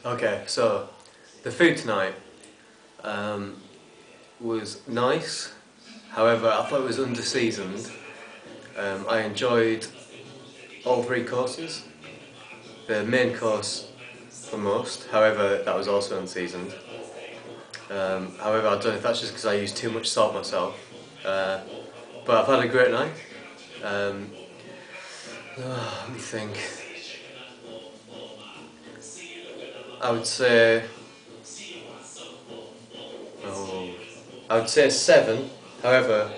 Okay, so the food tonight was nice. However, I thought it was under-seasoned. I enjoyed all three courses. The main course the most. However, that was also unseasoned. However, I don't know if that's just because I used too much salt myself. But I've had a great night. Um, Let me think. I would say. Oh, I would say 7. However,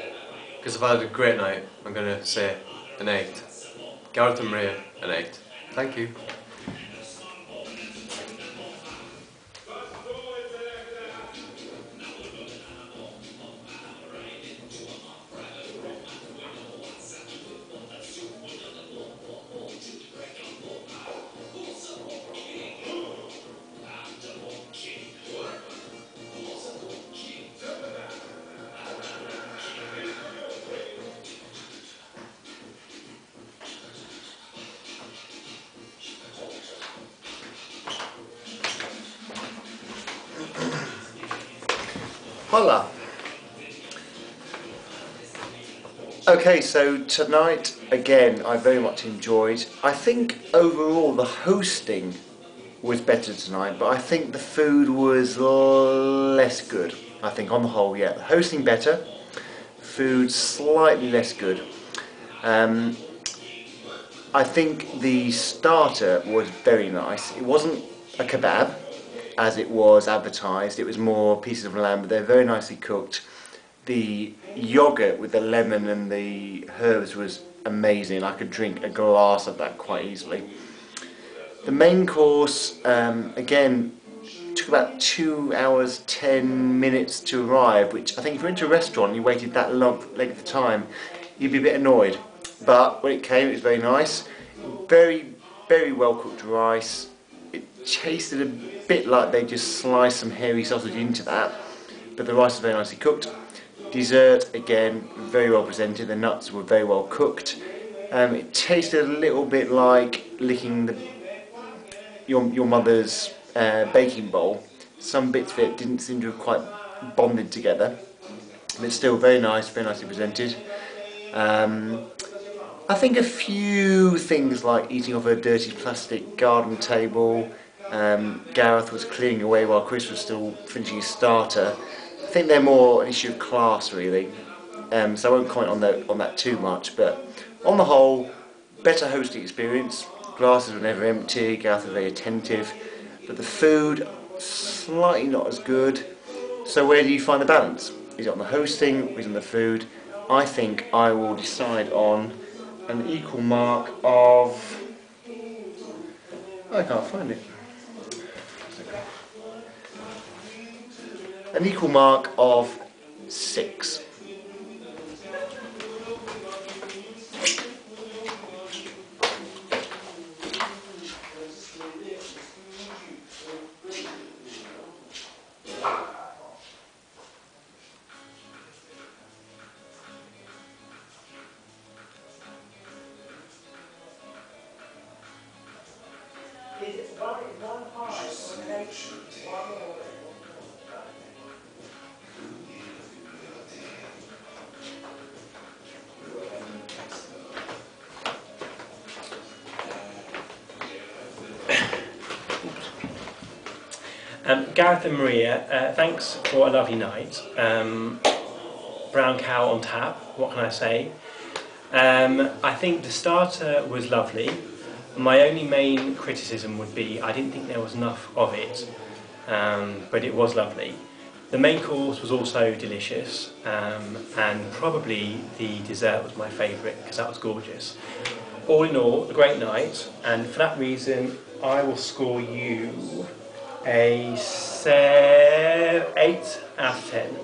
because I've had a great night, I'm going to say an 8. Gareth and Maria, an 8. Thank you. Hola. Okay, so tonight again I very much enjoyed. I think overall the hosting was better tonight, but I think the food was less good. I think on the whole, yeah, the hosting better, food slightly less good. Um, I think the starter was very nice. It wasn't a kebab as it was advertised. It was more pieces of lamb, but they're very nicely cooked. The yogurt with the lemon and the herbs was amazing. I could drink a glass of that quite easily. The main course, again, took about 2 hours 10 minutes to arrive, which I think if you're into a restaurant and you waited that length of time, you'd be a bit annoyed. But when it came, it was very nice. Very, very well cooked rice. It tasted a bit like they just sliced some hairy sausage into that, but the rice was very nicely cooked. Dessert, again, very well presented. The nuts were very well cooked. It tasted a little bit like licking your mother's baking bowl. Some bits of it didn't seem to have quite bonded together, but it's still very nice, very nicely presented. I think a few things like eating off a dirty plastic garden table, Gareth was clearing away while Chris was still finishing his starter. I think they're more an issue of class really, so I won't comment on that too much, but on the whole, better hosting experience. Glasses were never empty, Gareth was very attentive, but the food, slightly not as good. So where do you find the balance? Is it on the hosting, or is it on the food? I think I will decide on an equal mark of... I can't find it. An equal mark of 6. Is it one high or an 8? Gareth and Maria, thanks for a lovely night. Brown cow on tap, what can I say? I think the starter was lovely. My only main criticism would be I didn't think there was enough of it, but it was lovely. The main course was also delicious, and probably the dessert was my favourite because that was gorgeous. All in all, a great night, and for that reason I will score you a 8 out of 10.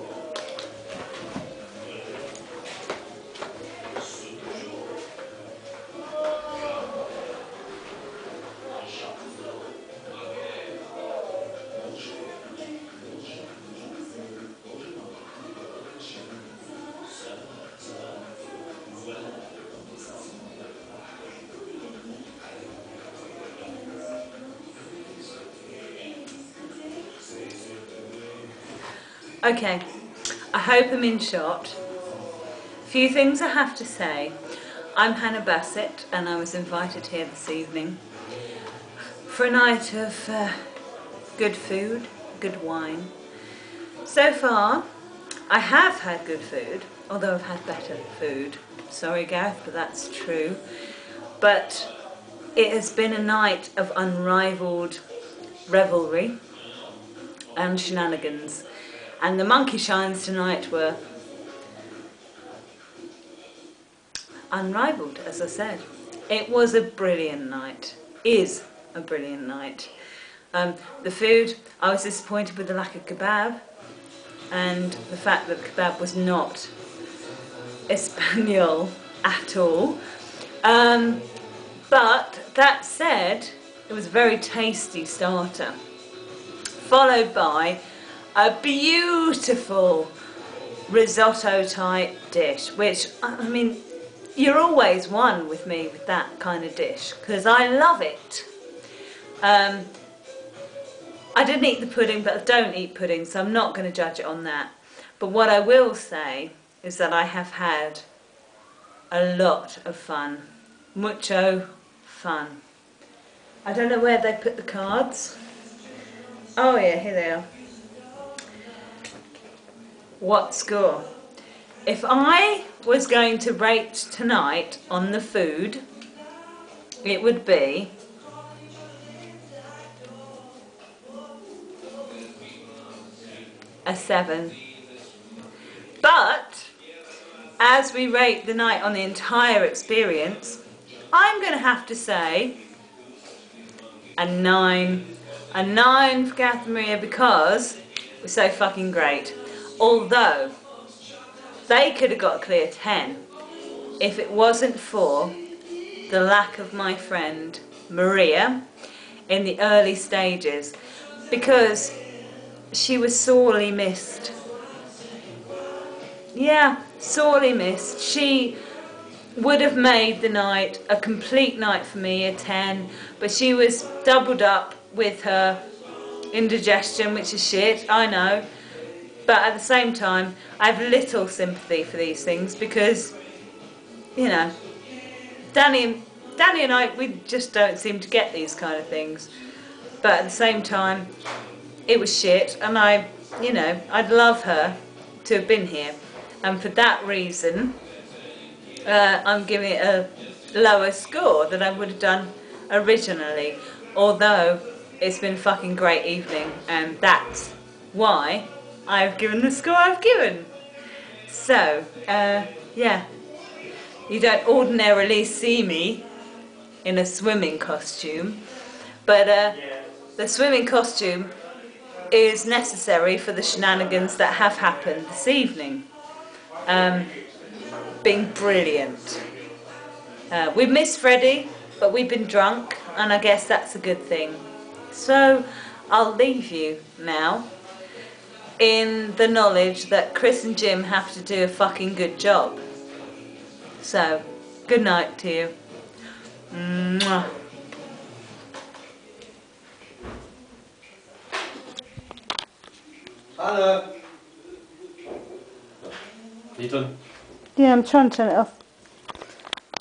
Okay, I hope I'm in shot. Few things I have to say. I'm Hannah Bassett and I was invited here this evening for a night of good food, good wine. So far, I have had good food, although I've had better food. Sorry Gareth, but that's true. But it has been a night of unrivalled revelry and shenanigans. And the monkey shines tonight were unrivalled, as I said. It was a brilliant night. Is a brilliant night. The food, I was disappointed with the lack of kebab and the fact that the kebab was not Espanol at all. But that said, it was a very tasty starter, followed by a beautiful risotto type dish, which, I mean, you're always one with me with that kind of dish, because I love it. I didn't eat the pudding, but I don't eat pudding, so I'm not going to judge it on that. But what I will say is that I have had a lot of fun. Mucho fun. I don't know where they put the cards. Oh yeah, here they are. What score? If I was going to rate tonight on the food, it would be a 7. But as we rate the night on the entire experience, I'm going to have to say a 9. A 9 for Gareth and Maria because it was so fucking great. Although they could have got a clear 10 if it wasn't for the lack of my friend Maria in the early stages, because she was sorely missed. Yeah, sorely missed. She would have made the night a complete night for me, a 10, but she was doubled up with her indigestion, which is shit, I know. But at the same time, I have little sympathy for these things because, you know, Danny and I, we just don't seem to get these kind of things. But at the same time, it was shit, and you know, I'd love her to have been here. And for that reason, I'm giving it a lower score than I would have done originally. Although it's been a fucking great evening, and that's why I've given the score I've given. So, yeah, you don't ordinarily see me in a swimming costume, but the swimming costume is necessary for the shenanigans that have happened this evening. Been brilliant. We've missed Freddie, but we've been drunk, and I guess that's a good thing. So I'll leave you now in the knowledge that Chris and Jim have to do a fucking good job. So, good night to you. Mwah. Hello. You done? Yeah, I'm trying to turn it off.